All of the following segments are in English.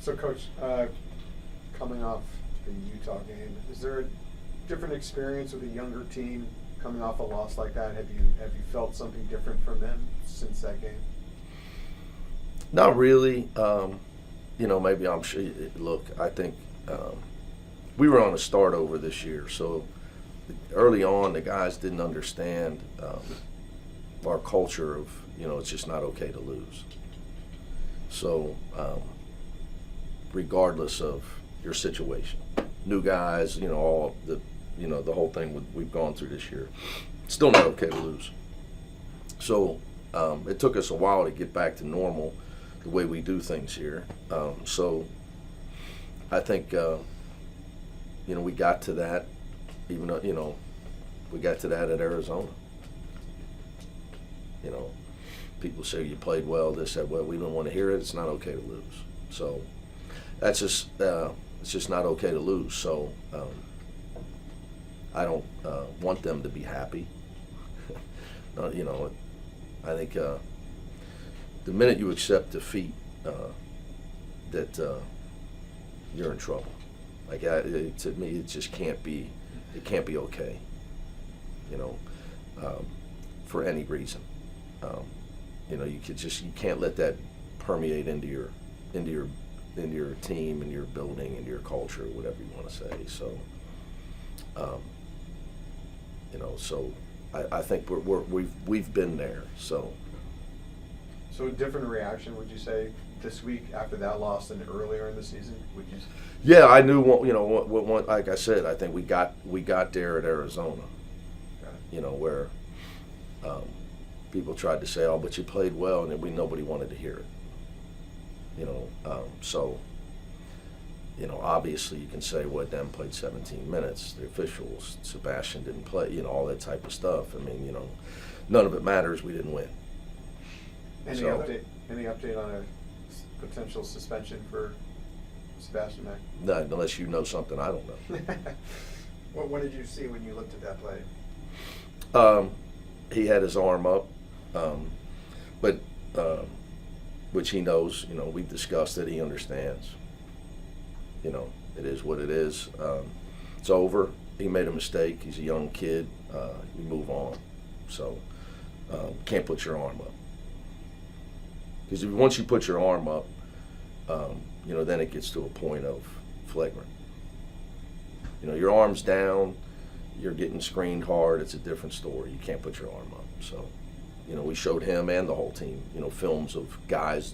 So, Coach, coming off the Utah game, is there a different experience with a younger team coming off a loss like that? Have you felt something different from them since that game? Not really. Maybe I'm sure. Look, I think we were on a start over this year, so early on the guys didn't understand our culture of it's just not okay to lose. So regardless of your situation, new guys, all the the whole thing we've gone through this year, still not okay to lose. So it took us a while to get back to normal, the way we do things here. So I think we got to that, even though we got to that at Arizona. People say you played well, this, that, well, we don't want to hear it. It's not okay to lose. So that's just it's just not okay to lose. So I don't want them to be happy. I think the minute you accept defeat, that you're in trouble. To me, it just can't be. It can't be okay. For any reason. You can't let that permeate into your team and your building and your culture, whatever you want to say. So, so I think we've been there. So a different reaction, would you say, this week after that loss than earlier in the season? Would you? Yeah, I knew. Like I said, I think we got there at Arizona. Where people tried to say, "Oh, but you played well," and then nobody wanted to hear it. So obviously you can say, "Well, Dan played 17 minutes. The officials, Sebastian didn't play." All that type of stuff. I mean, none of it matters. We didn't win. Any update on a potential suspension for Sebastian Mack? No, unless you know something I don't know. What did you see when you looked at that play? He had his arm up, but which he knows. We've discussed it. He understands. It is what it is. It's over. He made a mistake. He's a young kid. You move on. So can't put your arm up. Because once you put your arm up, then it gets to a point of flagrant. Your arm's down, you're getting screened hard, it's a different story. You can't put your arm up. So, we showed him and the whole team, films of guys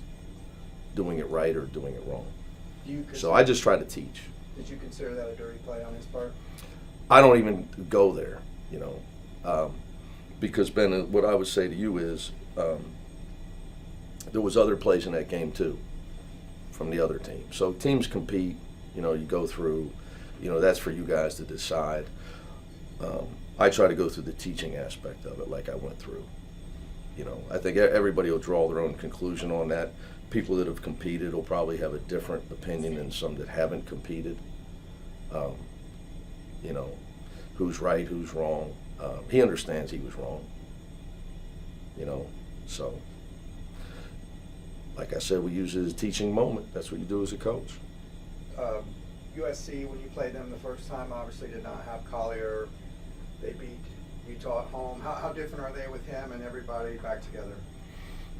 doing it right or doing it wrong. So I just try to teach. Did you consider that a dirty play on his part? I don't even go there, because Ben, what I would say to you is, there was other plays in that game too, from the other team. So teams compete. You go through. That's for you guys to decide. I try to go through the teaching aspect of it, like I went through. I think everybody will draw their own conclusion on that. People that have competed will probably have a different opinion than some that haven't competed. Who's right, who's wrong. He understands he was wrong. So. Like I said, we use it as a teaching moment. That's what you do as a coach. USC, when you played them the first time, obviously did not have Collier. They beat Utah at home. How different are they with him and everybody back together?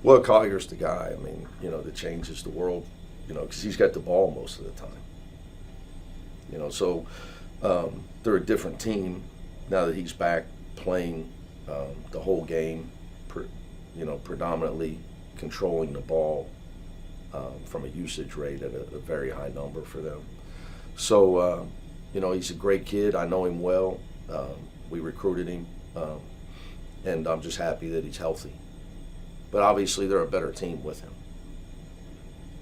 Well, Collier's the guy, that changes the world, because he's got the ball most of the time. So they're a different team now that he's back playing the whole game, predominantly controlling the ball from a usage rate at a very high number for them. So, he's a great kid. I know him well. We recruited him, and I'm just happy that he's healthy. But obviously, they're a better team with him.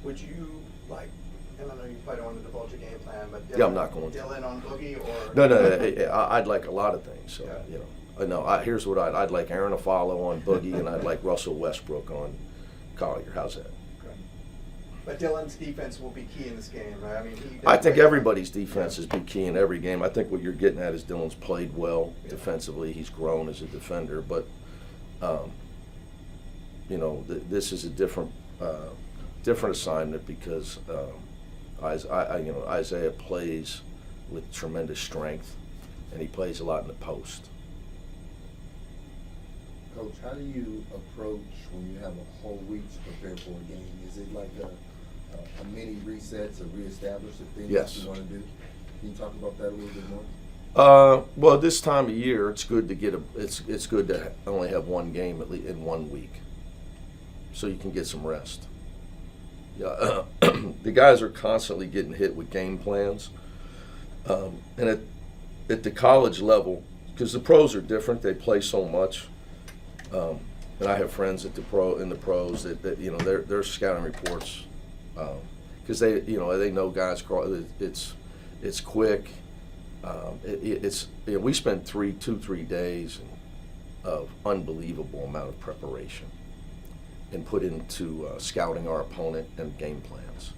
Would you and I know you probably don't want to divulge a game plan, but I'm not going to. Dylan on Boogie or? No, I'd like a lot of things. So, here's what I'd like Aaron Afalo on Boogie, and I'd like Russell Westbrook on Collier. How's that? But Dylan's defense will be key in this game, right? I think everybody's defense is big key in every game. I think what you're getting at is Dylan's played well defensively. He's grown as a defender, but this is a different assignment because Isaiah plays with tremendous strength, and he plays a lot in the post. Coach, how do you approach when you have a whole week to prepare for a game? Is it like a mini reset to reestablish the things Yes. that you want to do? Can you talk about that a little bit more? Well, this time of year, it's good to it's good to only have one game at least in 1 week, so you can get some rest. Yeah, the guys are constantly getting hit with game plans, and at the college level, because the pros are different, they play so much. And I have friends in the pros that their scouting reports, because they know guys. It's quick. We spent 3 days of unbelievable amount of preparation and put into scouting our opponent and game plans.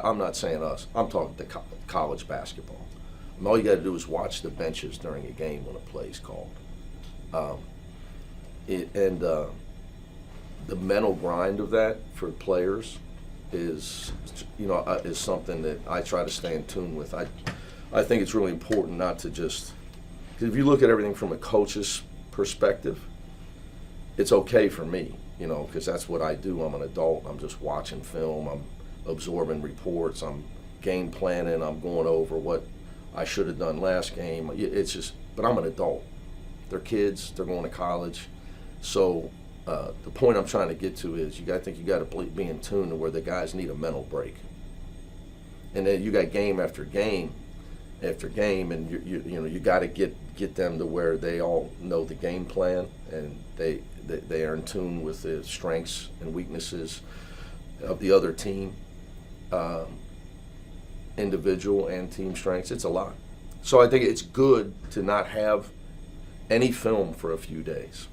I'm not saying us. I'm talking college basketball. And all you got to do is watch the benches during a game when a play's called. The mental grind of that for players is something that I try to stay in tune with. I think it's really important not to just, because if you look at everything from a coach's perspective, it's okay for me, because that's what I do. I'm an adult. I'm just watching film. I'm absorbing reports. I'm game planning. I'm going over what I should have done last game. But I'm an adult. They're kids. They're going to college. So the point I'm trying to get to is I think you got to be in tune to where the guys need a mental break. And then you got game after game after game, and you got to get them to where they all know the game plan and they are in tune with the strengths and weaknesses of the other team, individual and team strengths. It's a lot. So I think it's good to not have any film for a few days.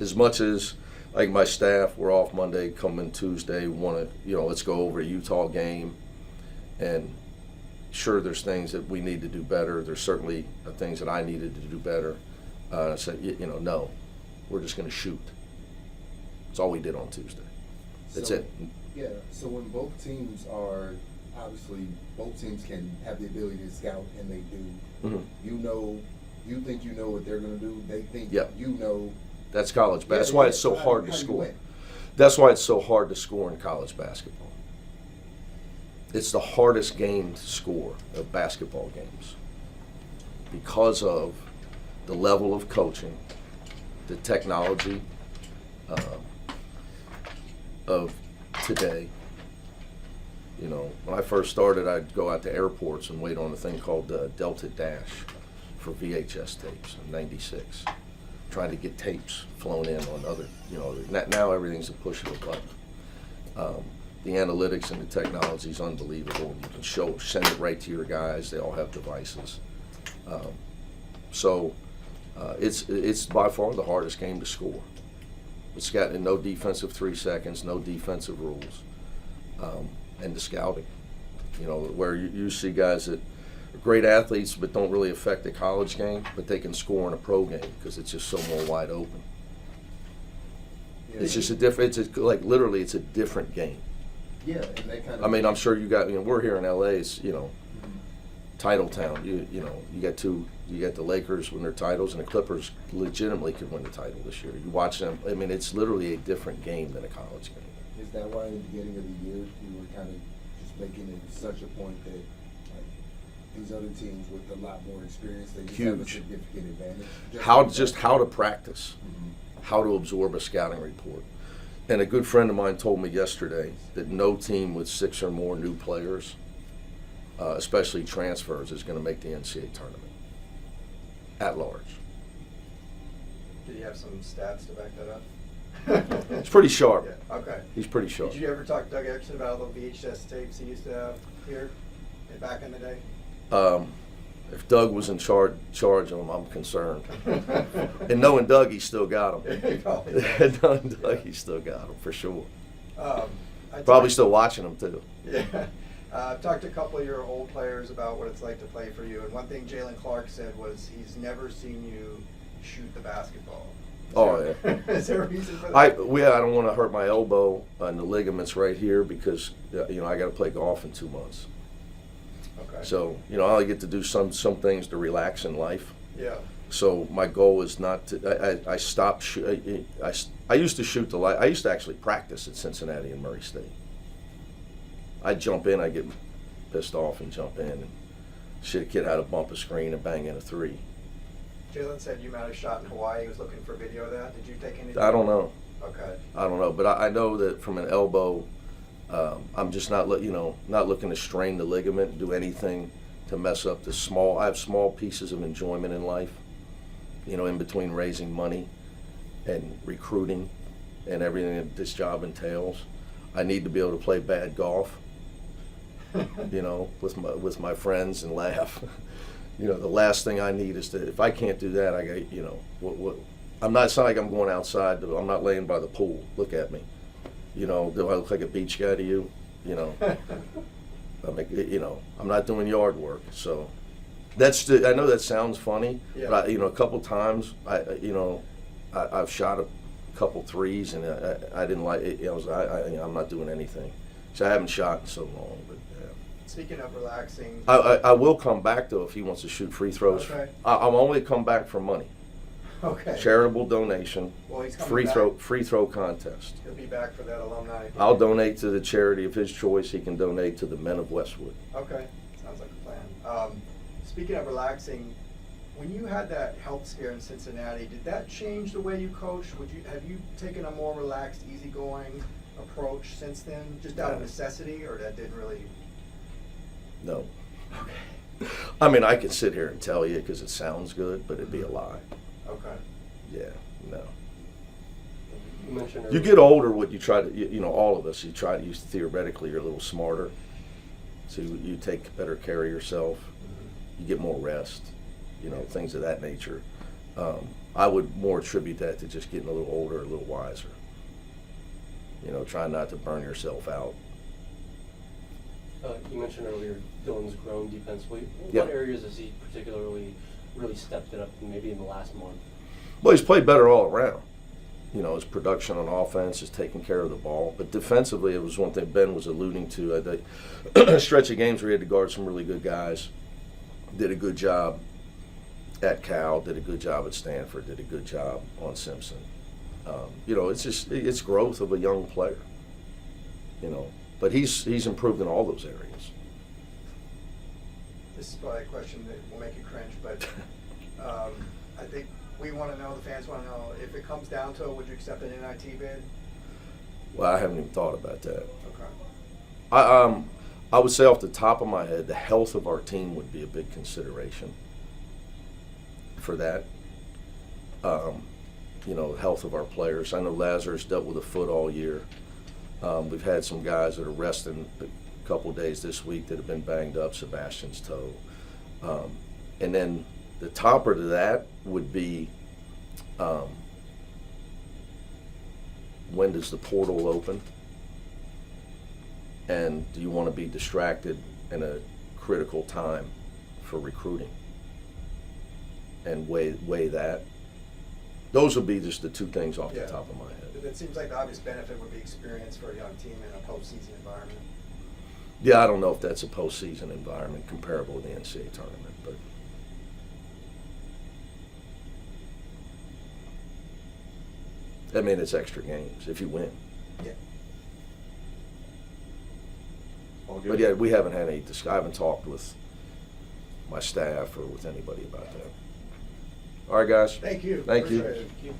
As much as, like, my staff, we're off Monday, come in Tuesday, want to, let's go over a Utah game. And sure, there's things that we need to do better. There's certainly things that I needed to do better. I said, no, we're just going to shoot. That's all we did on Tuesday. That's it. Yeah, so when both teams can have the ability to scout, and they do, Mm-hmm. You think you know what they're going to do, they think you know. That's college basketball. That's why it's so hard to score. That's why it's so hard to score in college basketball. It's the hardest game to score of basketball games because of the level of coaching, the technology of today. When I first started, I'd go out to airports and wait on a thing called Delta Dash for VHS tapes in '96. Trying to get tapes flown in on other, now everything's a push of a button. The analytics and the technology is unbelievable. You can send it right to your guys. They all have devices. It's by far the hardest game to score. It's got no defensive 3 seconds, no defensive rules, and the scouting. Where you see guys that are great athletes but don't really affect the college game, but they can score in a pro game because it's just so more wide open. Yeah. It's just a different. Literally, it's a different game. Yeah, and they kind of. I mean, I'm sure you got. We're here in LA. It's title town. You got the Lakers win their titles, and the Clippers legitimately could win the title this year. You watch them. I mean, it's literally a different game than a college game. Is that why in the beginning of the year you were kind of just making it such a point that these other teams with a lot more experience, they just have a significant advantage? How to practice, how to absorb a scouting report. And a good friend of mine told me yesterday that no team with 6 or more new players, especially transfers, is going to make the NCAA tournament at large. Do you have some stats to back that up? It's pretty sharp. Yeah. Okay. He's pretty sharp. Did you ever talk to Doug Erickson about all the VHS tapes he used to have here back in the day? If Doug was in charge of them, I'm concerned. And knowing Doug, he still got them. Knowing Doug, he still got them for sure. Probably still watching them too. Yeah. I've talked to a couple of your old players about what it's like to play for you, and one thing Jalen Clark said was he's never seen you shoot the basketball. Oh, yeah. Is there a reason for that? I don't want to hurt my elbow and the ligaments right here because I got to play golf in 2 months. Okay. So I only get to do some things to relax in life. Yeah. So my goal is not to. I stopped. I used to shoot the light. I used to actually practice at Cincinnati and Murray State. I'd jump in. I get pissed off and jump in. And shit, a kid had to bump a screen and bang in a 3. Jalen said you might have shot in Hawaii. He was looking for video of that. Did you take anything? I don't know. Okay. I don't know, but I know that from an elbow, I'm just not looking to strain the ligament and do anything to mess up the small. I have small pieces of enjoyment in life, in between raising money and recruiting and everything that this job entails. I need to be able to play bad golf, with my friends and laugh. The last thing I need is to, if I can't do that, I got, I'm not, it's not like I'm going outside, I'm not laying by the pool. Look at me. Do I look like a beach guy to you? I'm not doing yard work. So I know that sounds funny, yeah. but a couple times, I've shot a couple threes and I didn't like it. I'm not doing anything. So I haven't shot in so long, but yeah. Speaking of relaxing, I will come back though if he wants to shoot free throws. Okay. I'm only come back for money. Okay. Charitable donation. Well, he's coming free throw contest. He'll be back for that alumni. I'll donate to the charity of his choice. He can donate to the Men of Westwood. Okay. Sounds like a plan. Speaking of relaxing, when you had that health scare in Cincinnati, did that change the way you coach? Have you taken a more relaxed, easygoing approach since then, just out of necessity, or that didn't really? No. Okay. I mean, I could sit here and tell you because it sounds good, but it'd be a lie. Okay. Yeah, no. You mentioned You get older, what you try to, all of us, you theoretically, you're a little smarter. So you take better care of yourself. You get more rest, things of that nature. I would more attribute that to just getting a little older, a little wiser. Trying not to burn yourself out. You mentioned earlier Dylan's grown defensively. Yeah. What areas has he particularly really stepped it up maybe in the last month? Well, he's played better all around. His production on offense, his taking care of the ball. But defensively, it was one thing Ben was alluding to. A stretch of games where he had to guard some really good guys. Did a good job at Cal, did a good job at Stanford, did a good job on Simpson. It's growth of a young player. But he's improved in all those areas. This is probably a question that will make you cringe, but I think we want to know, the fans want to know, if it comes down to it, would you accept an NIT bid? Well, I haven't even thought about that. Okay. I would say off the top of my head, the health of our team would be a big consideration for that. The health of our players. I know Lazarus dealt with a foot all year. We've had some guys that are resting a couple of days this week that have been banged up, Sebastian's toe. And then the topper to that would be when does the portal open? And do you want to be distracted in a critical time for recruiting? And weigh that. Those would be just the two things off the top of my head. It seems like the obvious benefit would be experience for a young team in a postseason environment. Yeah, I don't know if that's a postseason environment comparable to the NCAA tournament, but I mean, it's extra games if you win. Yeah. But yeah, we haven't had any I haven't talked with my staff or with anybody about that. All right, guys. Thank you. Thank you. Appreciate it. Thank you.